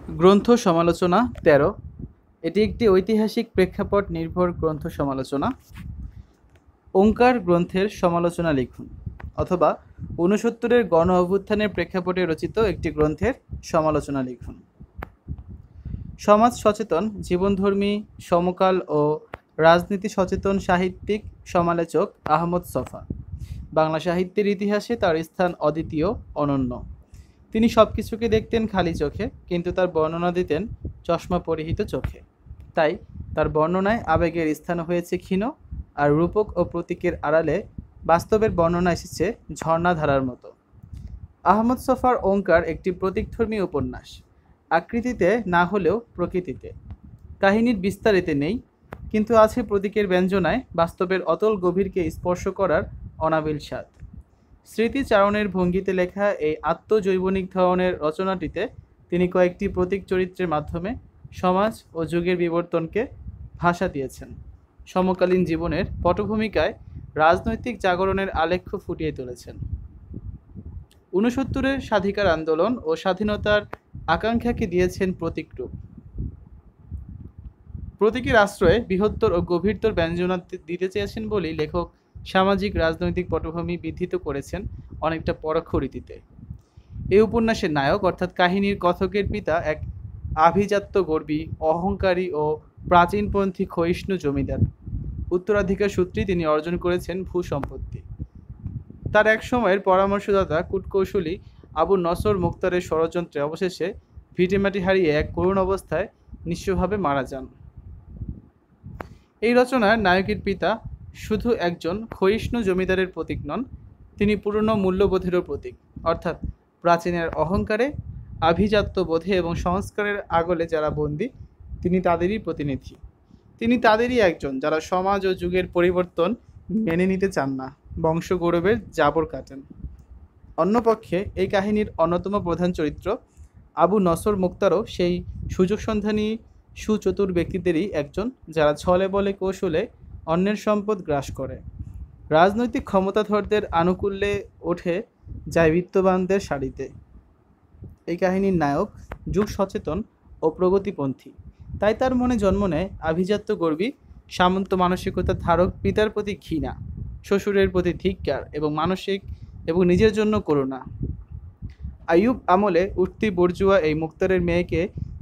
গ্রন্থ সমালোচনা ১৩। এটি একটি ঐতিহাসিক প্রেক্ষাপট নির্ভর গ্রন্থ সমালোচনা। ওঙ্কার গ্রন্থের সমালোচনা লিখুন, অথবা ৬৯-এর গণ অভ্যুত্থানের প্রেক্ষাপটে রচিত একটি গ্রন্থের সমালোচনা লিখুন। সমাজ সচেতন, জীবনধর্মী, সমকাল ও রাজনীতি সচেতন সাহিত্যিক সমালোচক আহমদ ছফা। বাংলা সাহিত্যের ইতিহাসে তার স্থান অদ্বিতীয়, অনন্য। তিনি সব কিছুকে দেখতেন খালি চোখে, কিন্তু তার বর্ণনা দিতেন চশমা পরিহিত চোখে। তাই তার বর্ণনায় আবেগের স্থান হয়েছে ক্ষীণ, আর রূপক ও প্রতীকের আড়ালে বাস্তবের বর্ণনা এসেছে ঝর্ণাধারার মতো। আহমদ ছফার ওঙ্কার একটি প্রতীকধর্মী উপন্যাস, আকৃতিতে না হলেও প্রকৃতিতে। কাহিনীর বিস্তারিতে নেই, কিন্তু আছে প্রতীকের ব্যঞ্জনায় বাস্তবের অতল গভীরকে স্পর্শ করার অনাবিল স্বাদ। স্মৃতিচারণের ভঙ্গিতে লেখা এই আত্মজৈবনিক ধরনের রচনাটিতে তিনি কয়েকটি প্রতীক চরিত্রের মাধ্যমে সমাজ ও যুগের বিবর্তনকে ভাষা দিয়েছেন। সমকালীন জীবনের পটভূমিকায় রাজনৈতিক জাগরণের আলেখ্য ফুটিয়ে তুলেছেন। ৬৯-এর স্বাধিকার আন্দোলন ও স্বাধীনতার আকাঙ্ক্ষাকে দিয়েছেন প্রতীক রূপ। প্রতীকের আশ্রয়ে বৃহত্তর ও গভীরতর ব্যঞ্জনা দিতে চেয়েছেন বলেই লেখক সামাজিক রাজনৈতিক পটভূমি বিধৃত করেছেন অনেকটা পরোক্ষ রীতিতে। এই উপন্যাসের নায়ক অর্থাৎ কাহিনীর কথকের পিতা এক আভিজাত্য গর্বী, অহংকারী ও প্রাচীনপন্থী ক্ষয়িষ্ণু জমিদার। উত্তরাধিকার সূত্রে তিনি অর্জন করেছেন ভূসম্পত্তি। তার এক সময়ের পরামর্শদাতা কূটকৌশলী আবু নসর মুখতারের ষড়যন্ত্রে অবশেষে ভিটেমাটি হারিয়ে এক করুণ অবস্থায় নিঃস্বভাবে মারা যান। এই রচনার নায়কের পিতা শুধু একজন ক্ষয়িষ্ণু জমিদারের প্রতীক নন, তিনি পুরনো মূল্যবোধেরও প্রতীক, অর্থাৎ প্রাচীনের অহংকারে, আভিজাত্য বোধে এবং সংস্কারের আগলে যারা বন্দী, তিনি তাদেরই প্রতিনিধি। তিনি তাদেরই একজন যারা সমাজ ও যুগের পরিবর্তন মেনে নিতে চান না, বংশগৌরবের জাবর কাটেন। অন্যপক্ষে এই কাহিনীর অন্যতম প্রধান চরিত্র আবু নসর মুখতারও সেই সুযোগ সন্ধানী সুচতুর ব্যক্তিদেরই একজন, যারা ছলে বলে কৌশলে অন্যের সম্পদ গ্রাস করে, রাজনৈতিক ক্ষমতাধরদের আনুকূল্যে ওঠে যায় বিত্তবানদের সারিতে। এই কাহিনীর নায়ক যুগ সচেতন ও প্রগতিপন্থী, তাই তার মনে জন্ম নেয় আভিজাত্য গর্বী সামন্ত মানসিকতার ধারক পিতার প্রতি ঘৃণা, শ্বশুরের প্রতি ধিক্কার এবং মানসিক এবং নিজের জন্য করুণা। আইয়ুব আমলে উঠতি বর্জুয়া এই মুক্তারের মেয়েকে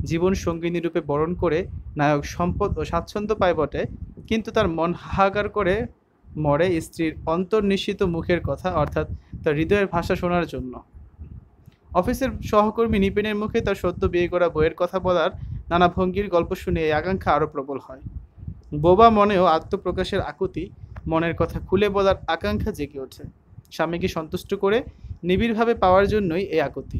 জীবন সঙ্গিনী রূপে বরণ করে নায়ক সম্পদ ও স্বাচ্ছন্দ্য পায় বটে, কিন্তু তার মন হাহাকার করে মরে স্ত্রীর অন্তর্নিশ্চিত মুখের কথা, অর্থাৎ তার হৃদয়ের ভাষা শোনার জন্য। অফিসের সহকর্মী নিপেনের মুখে তার সদ্য বিয়ে করা বইয়ের কথা বলার নানা ভঙ্গির গল্প শুনে এই আকাঙ্ক্ষা আরও প্রবল হয়। বোবা মনেও আত্মপ্রকাশের আকুতি, মনের কথা খুলে বলার আকাঙ্ক্ষা জেগে ওঠে। স্বামীকে সন্তুষ্ট করে নিবিড়ভাবে পাওয়ার জন্যই এই আকুতি।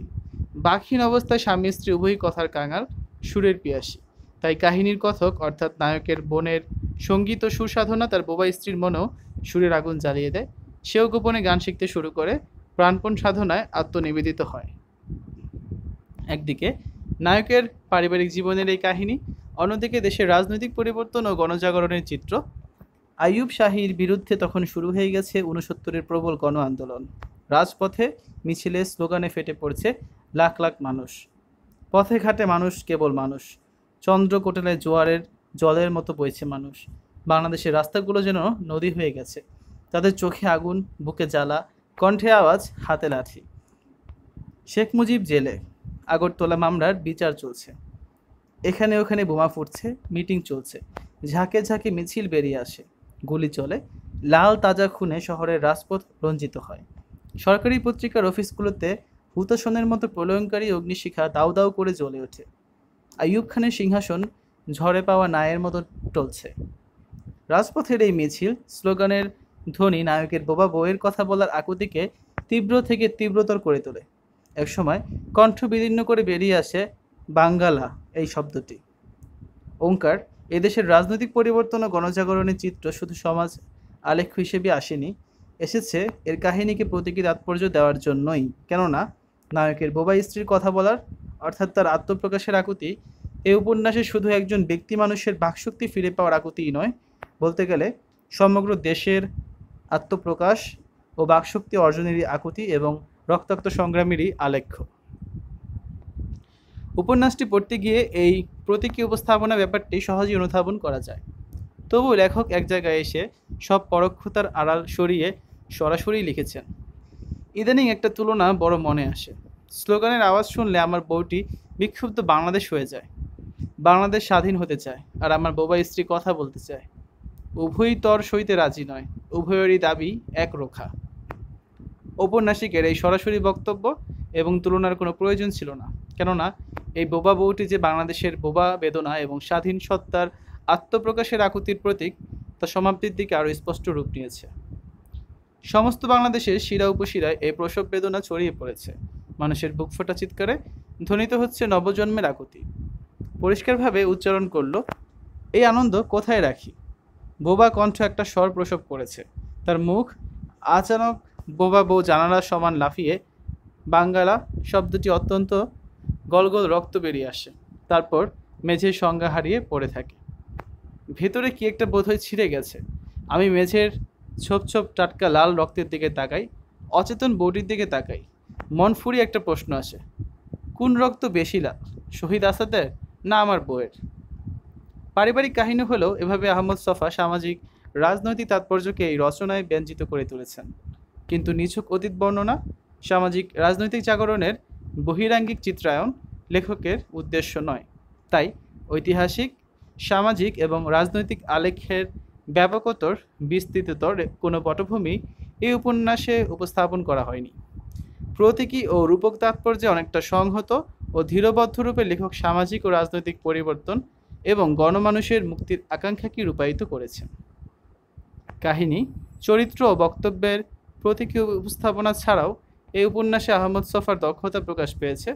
বাকহীন অবস্থায় স্বামী স্ত্রী উভয়ই কথার কাঙাল, সুরের পিয়াসী। তাই কাহিনীর কথক অর্থাৎ নায়কের বোনের সঙ্গীত ও সুসাধনা তার বোবা স্ত্রীর মনেও সুরের আগুন জ্বালিয়ে দেয়। সেও গোপনে গান শিখতে শুরু করে, প্রাণপণ সাধনায় আত্মনিবেদিত হয়। একদিকে নায়কের পারিবারিক জীবনের এই কাহিনী, অন্যদিকে দেশের রাজনৈতিক পরিবর্তন ও গণজাগরণের চিত্র। আইয়ুব শাহীর বিরুদ্ধে তখন শুরু হয়ে গেছে ৬৯-এর প্রবল গণ আন্দোলন। রাজপথে, মিছিলে, স্লোগানে ফেটে পড়ছে লাখ লাখ মানুষ। পথে ঘাটে মানুষ, কেবল মানুষ। চন্দ্রকোটালে জোয়ারের জলের মতো বইছে মানুষ। বাংলাদেশের রাস্তাগুলো যেন নদী হয়ে গেছে। তাদের চোখে আগুন, বুকে জ্বালা, কণ্ঠে আওয়াজ, হাতে লাঠি। শেখ মুজিব জেলে, আগরতলা মামলার বিচার চলছে। এখানে ওখানে বোমা ফুটছে, মিটিং চলছে, ঝাঁকে ঝাঁকে মিছিল বেরিয়ে আসে, গুলি চলে, লাল তাজা খুনে শহরের রাজপথ রঞ্জিত হয়। সরকারি পত্রিকার অফিসগুলোতে হুতাশনের মতো প্রলয়ঙ্কারী অগ্নিশিখা দাউ দাউ করে জ্বলে ওঠে। আইয়ুব খানের সিংহাসন ঝড়ে পাওয়া নায়ের মতো টলছে। রাজপথের এই মিছিল, স্লোগানের ধ্বনি নায়কের বোবা বউয়ের কথা বলার আকুতিকে তীব্র থেকে তীব্রতর করে তোলে। একসময় কণ্ঠ বিদীর্ণ করে বেরিয়ে আসে বাঙ্গালা এই শব্দটি। ওঙ্কার এদেশের রাজনৈতিক পরিবর্তন ও গণজাগরণের চিত্র শুধু সমাজ আলেখ্য হিসেবে আসেনি, এসেছে এর কাহিনীকে প্রতীকী তাৎপর্য দেওয়ার জন্যই। কেননা নায়কের বোবা স্ত্রীর কথা বলার, অর্থাৎ তার আত্মপ্রকাশের আকুতি, এই উপন্যাসে শুধু একজন ব্যক্তি মানুষের বাকশক্তি ফিরে পাওয়ার আকুতিই নয়, বলতে গেলে সমগ্র দেশের আত্মপ্রকাশ ও বাকশক্তি অর্জনেরই আকুতি এবং রক্তাক্ত সংগ্রামেরই আলেখ্য। উপন্যাসটি পড়তে গিয়ে এই প্রতীকী উপস্থাপনা ব্যাপারটি সহজেই অনুধাবন করা যায়। তবুও লেখক এক জায়গায় এসে সব পরোক্ষতার আড়াল সরিয়ে সরাসরি লিখেছেন। ইদানিং একটা তুলনা বড় মনে আসে। স্লোগানের আওয়াজ শুনলে আমার বউটি বিক্ষুব্ধ বাংলাদেশ হয়ে যায়। বাংলাদেশ স্বাধীন হতে চায়, আর আমার বোবা স্ত্রী কথা বলতে চায়। উভয়ই তর সইতে রাজি নয়, উভয়েরই দাবি একরোখা। ঔপন্যাসিকের এই সরাসরি বক্তব্য এবং তুলনার কোনো প্রয়োজন ছিল না, কেননা এই বোবা বউটি যে বাংলাদেশের বোবা বেদনা এবং স্বাধীন সত্তার আত্মপ্রকাশের আকুতির প্রতীক, তা সমাপ্তির দিকে আরও স্পষ্ট রূপ নিয়েছে। সমস্ত বাংলাদেশের শিরা উপশিরায় এই প্রসব বেদনা ছড়িয়ে পড়েছে। মানুষের বুকফোটা চিৎকারে ধ্বনিত হচ্ছে নবজন্মের আকুতি। পরিষ্কারভাবে উচ্চারণ করল, এই আনন্দ কোথায় রাখি? বোবা কণ্ঠ একটা স্বর প্রসব করেছে। তার মুখ আচানক বোবা বউ জানালার সমান লাফিয়ে বাঙ্গালা শব্দটি অত্যন্ত গলগল রক্ত বেরিয়ে আসে, তারপর মেঝের সংজ্ঞা হারিয়ে পড়ে থাকে। ভেতরে কি একটা বোধহয় ছিঁড়ে গেছে। আমি মেঝের ছোপ ছোপ টাটকা লাল রক্তের দিকে তাকাই, অচেতন বউটির দিকে তাকাই। মন ফুরিয়ে একটা প্রশ্ন আসে, কোন রক্ত বেশি লাল, শহীদ আসাদের না আমার বউয়ের? পারিবারিক কাহিনী হলেও এভাবে আহমদ ছফা সামাজিক রাজনৈতিক তাৎপর্যকে এই রচনায় ব্যঞ্জিত করে তুলেছেন। কিন্তু নিছক অতীত বর্ণনা, সামাজিক রাজনৈতিক জাগরণের বহিরাঙ্গিক চিত্রায়ন লেখকের উদ্দেশ্য নয়। তাই ঐতিহাসিক, সামাজিক এবং রাজনৈতিক আলেখ্যের ব্যাপকতর বিস্তৃততর কোনো পটভূমি এই উপন্যাসে উপস্থাপন করা হয়নি। প্রতীকী ও রূপক তাৎপর্যে অনেকটা সংহত ও ধীরবদ্ধ রূপে লেখক সামাজিক ও রাজনৈতিক পরিবর্তন এবং গণমানুষের মুক্তির আকাঙ্ক্ষাকে রূপায়িত করেছেন। কাহিনী, চরিত্র ও বক্তব্যের প্রতীকী উপস্থাপনা ছাড়াও এই উপন্যাসে আহমদ ছফার দক্ষতা প্রকাশ পেয়েছে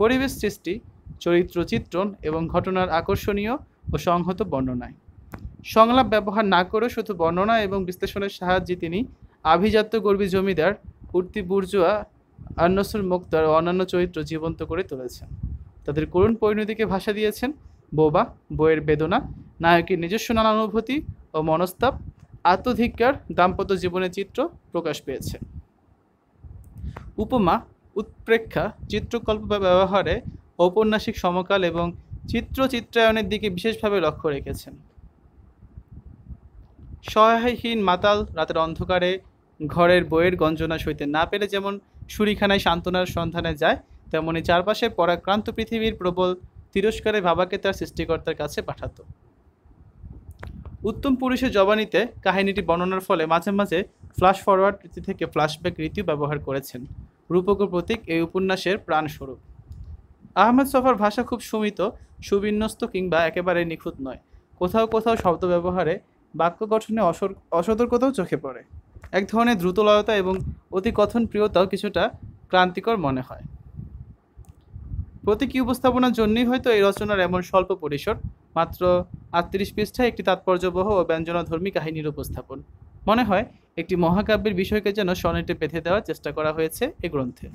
পরিবেশ সৃষ্টি, চরিত্র চিত্রণ এবং ঘটনার আকর্ষণীয় ও সংহত বর্ণনায়। সংলাপ ব্যবহার না করেও শুধু বর্ণনা এবং বিশ্লেষণের সাহায্যে তিনি আভিজাত্য গর্বী জমিদার, উর্তি বুর্জুয়া, আন্নসুর মুক্তার ও অন্যান্য চরিত্র জীবন্ত করে তুলেছেন। তাদের করুণ পরিণতিকে ভাষা দিয়েছেন। বোবা, বইয়ের বেদনা, নায়কের নিজস্ব নানা অনুভূতি ও মনস্তাপ, আত্মধিক্কার, দাম্পত্য জীবনের চিত্র প্রকাশ পেয়েছে। উপমা, উৎপ্রেক্ষা, চিত্রকল্প ব্যবহারে ঔপন্যাসিক সমকাল এবং চিত্রায়নের দিকে বিশেষভাবে লক্ষ্য রেখেছেন। সহায়হীন মাতাল রাতের অন্ধকারে ঘরের বইয়ের গঞ্জনা সইতে না পেরে যেমন সুরিখানায় সান্ত্বনার সন্ধানে যায়, তেমনি চারপাশে পরাক্রান্ত পৃথিবীর প্রবল তিরস্কারে বাবাকে তার সৃষ্টিকর্তার কাছে পাঠাতো। উত্তম পুরুষের জবানিতে কাহিনীটি বর্ণনার ফলে মাঝে মাঝে ফ্ল্যাশ ফরওয়ার্ড রীতি থেকে ফ্ল্যাশব্যাক রীতিও ব্যবহার করেছেন। রূপক ও প্রতীক এই উপন্যাসের প্রাণস্বরূপ। আহমেদ ছফার ভাষা খুব সুমিত, সুবিন্যস্ত কিংবা একেবারে নিখুঁত নয়। কোথাও কোথাও শব্দ ব্যবহারে, বাক্য গঠনে অসতর্কতাও চোখে পড়ে। এক ধরনের দ্রুতলয়তা এবং অতি কথন প্রিয়তাও কিছুটা ক্লান্তিকর মনে হয়। প্রতীকী উপস্থাপনার জন্যই হয়তো এই রচনার এমন স্বল্প পরিসর, মাত্র ৩৮ পৃষ্ঠায় একটি তাৎপর্যবহ ও ব্যঞ্জনাধর্মী কাহিনীর উপস্থাপন। মনে হয় একটি মহাকাব্যের বিষয়কে যেন সনেটে বেঁধে দেওয়ার চেষ্টা করা হয়েছে এ গ্রন্থে।